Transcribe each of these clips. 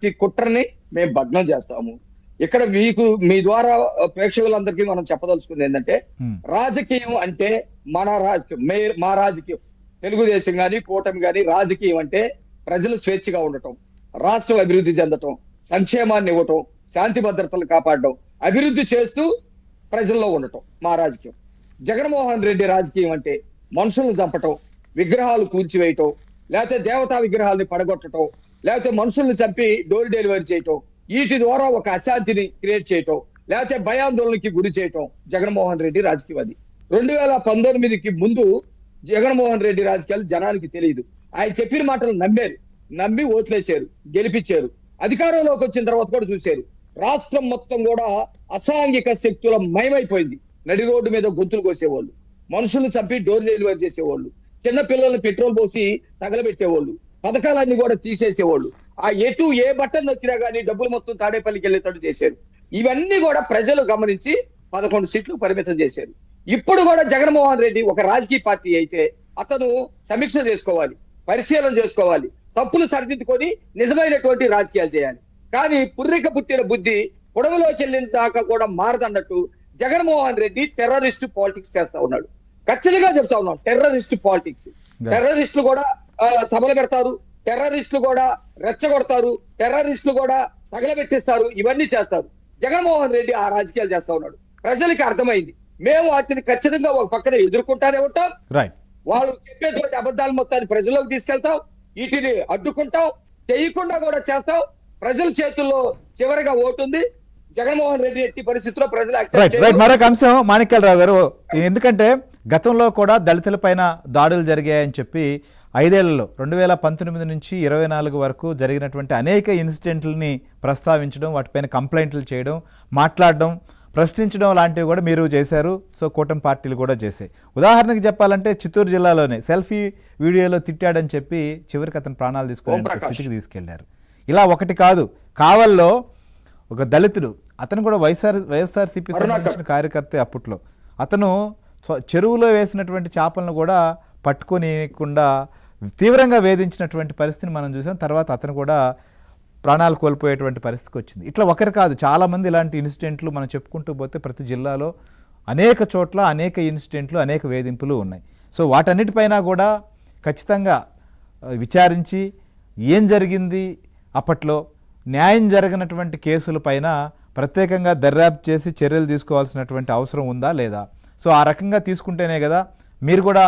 ప్రతి కుట్రని మేము భగ్నం చేస్తాము. ఇక్కడ మీకు మీ ద్వారా ప్రేక్షకులందరికీ మనం చెప్పదలుచుకుంది ఏంటంటే, రాజకీయం అంటే మన రాజకీయం, మా రాజకీయం తెలుగుదేశం గాని కూటమి గాని రాజకీయం అంటే ప్రజలు స్వేచ్ఛగా ఉండటం, రాష్ట్రం అభివృద్ధి చెందటం, సంక్షేమాన్ని ఇవ్వటం, శాంతి భద్రతలు కాపాడటం, అభివృద్ధి చేస్తూ ప్రజల్లో ఉండటం మా రాజకీయం. జగన్మోహన్ రెడ్డి రాజకీయం అంటే మనుషులను చంపటం, విగ్రహాలు కూల్చివేయటం, లేకపోతే దేవతా విగ్రహాలని పడగొట్టడం, లేకపోతే మనుషుల్ని చంపి డోర్ డెలివరీ చేయటం, వీటి ద్వారా ఒక అశాంతిని క్రియేట్ చేయటం, లేకపోతే భయాందోళనకి గురి చేయటం జగన్మోహన్ రెడ్డి రాజకీయం. అది 2019కి ముందు జగన్మోహన్ రెడ్డి రాజకీయాలు జనానికి తెలియదు. ఆయన చెప్పిన మాటలు నమ్మి ఓట్లేశారు, గెలిపించారు. అధికారంలోకి వచ్చిన తర్వాత కూడా చూశారు, రాష్ట్రం మొత్తం కూడా అసాంఘిక శక్తుల మయమైపోయింది. నడి రోడ్డు మీద గొంతులు కోసేవాళ్ళు, మనుషులను చంపి డోర్ డెలివరీ చేసేవాళ్ళు, చిన్న పిల్లల్ని పెట్రోల్ పోసి తగలబెట్టేవాళ్ళు, పథకాలన్నీ కూడా తీసేసేవాళ్ళు. ఆ ఏ బట్టన్ నొక్కినా కానీ డబ్బులు మొత్తం తాడేపల్లికి వెళ్ళేటట్టు చేశారు. ఇవన్నీ కూడా ప్రజలు గమనించి 11 సీట్లు పరిమితం చేశారు. ఇప్పుడు కూడా జగన్మోహన్ రెడ్డి ఒక రాజకీయ పార్టీ అయితే అతను సమీక్ష చేసుకోవాలి, పరిశీలన చేసుకోవాలి, తప్పులు సరిదిద్దుకొని నిజమైనటువంటి రాజకీయాలు చేయాలి. కానీ పుర్రిక పుట్టిన బుద్ధి పొడవులోకి వెళ్ళిన దాకా కూడా మారదన్నట్టు జగన్మోహన్ రెడ్డి టెర్రరిస్ట్ పాలిటిక్స్ చేస్తా ఉన్నాడు. ఖచ్చితంగా చెప్తా ఉన్నాం, టెర్రరిస్ట్ పాలిటిక్స్. టెర్రరిస్టులు కూడా సభలు పెడతారు, టెర్రరిస్టులు కూడా రెచ్చగొడతారు, టెర్రరిస్టులు కూడా తగలబెట్టిస్తారు, ఇవన్నీ చేస్తారు. జగన్మోహన్ రెడ్డి ఆ రాజకీయాలు చేస్తా ఉన్నాడు. ప్రజలకి అర్థమైంది. మేము వాటిని ఖచ్చితంగా ఒక పక్కన ఎదుర్కొంటానే ఉంటాం. వాళ్ళు చెప్పేటువంటి అబద్ధాలు మొత్తాన్ని ప్రజల్లోకి తీసుకెళ్తాం, వీటిని అడ్డుకుంటాం, చేయకుండా కూడా చేస్తాం. ప్రజల చేతుల్లో చివరిగా ఓటుంది. జగన్మోహన్ రెడ్డి ఎట్టి పరిస్థితుల్లో ప్రజలు మరొక అంశం మాణిక్యాలరావు గారు, ఎందుకంటే గతంలో కూడా దళితుల పైన దాడులు జరిగాయని చెప్పి 5 ఏళ్లలో 2019 నుంచి 24 వరకు జరిగినటువంటి అనేక ఇన్సిడెంట్లని ప్రస్తావించడం, వాటిపైన కంప్లైంట్లు చేయడం, మాట్లాడడం, ప్రశ్నించడం లాంటివి కూడా మీరు చేశారు. సో కూటమి పార్టీలు కూడా చేశాయి. ఉదాహరణకి చెప్పాలంటే చిత్తూరు జిల్లాలోనే సెల్ఫీ వీడియోలో తిట్టాడని చెప్పి చివరికి అతను ప్రాణాలు తీసుకునే స్థితికి తీసుకెళ్లారు. ఇలా ఒకటి కాదు, కావల్లో ఒక దళితుడు, అతను కూడా వైఎస్ఆర్సీపీ సంబంధించిన కార్యకర్తే. అప్పట్లో అతను చెరువులో వేసినటువంటి చేపలను కూడా పట్టుకోనికుండా తీవ్రంగా వేధించినటువంటి పరిస్థితిని మనం చూసాం. తర్వాత అతను కూడా ప్రాణాలు కోల్పోయేటువంటి పరిస్థితికి వచ్చింది. ఇట్లా ఒకరు కాదు, చాలామంది ఇలాంటి ఇన్సిడెంట్లు మనం చెప్పుకుంటూ పోతే ప్రతి జిల్లాలో అనేక చోట్ల అనేక ఇన్సిడెంట్లు, అనేక వేధింపులు ఉన్నాయి. సో వాటన్నిటిపైన కూడా ఖచ్చితంగా విచారించి ఏం జరిగింది, అప్పట్లో న్యాయం జరిగినటువంటి కేసులపైన ప్రత్యేకంగా దర్యాప్తు చేసి చర్యలు తీసుకోవాల్సినటువంటి అవసరం ఉందా లేదా? సో ఆ రకంగా తీసుకుంటేనే కదా మీరు కూడా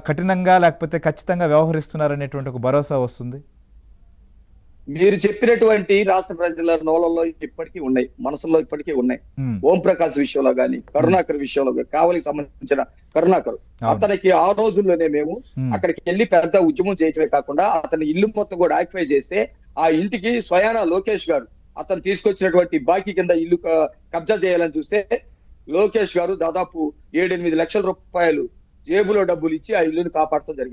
కఠినంగా లేకపోతే ఖచ్చితంగా వ్యవహరిస్తున్నారనేటువంటి ఒక భరోసా వస్తుంది. మీరు చెప్పినటువంటి రాష్ట్ర ప్రజల నోళ్ళలో ఇప్పటికీ ఉన్నాయి, మనసులో ఇప్పటికీ ఉన్నాయి. ఓం ప్రకాష్ విషయంలో గాని, కరుణాకర్ విషయంలో కావలికి సంబంధించిన కరుణాకర్, అతనికి ఆ రోజుల్లోనే మేము అక్కడికి వెళ్ళి పెద్ద ఉద్యమం చేయటమే కాకుండా అతని ఇల్లు మొత్తం కూడా ఆక్యుపై చేస్తే ఆ ఇంటికి స్వయాన లోకేష్ గారు అతను తీసుకొచ్చినటువంటి బాకీ కింద ఇల్లు కబ్జా చేయాలని చూస్తే లోకేష్ గారు దాదాపు 7-8 లక్షల రూపాయలు జేబులో డబ్బులు ఇచ్చి ఆ ఇల్లుని కాపాడుతూ జరిగింది.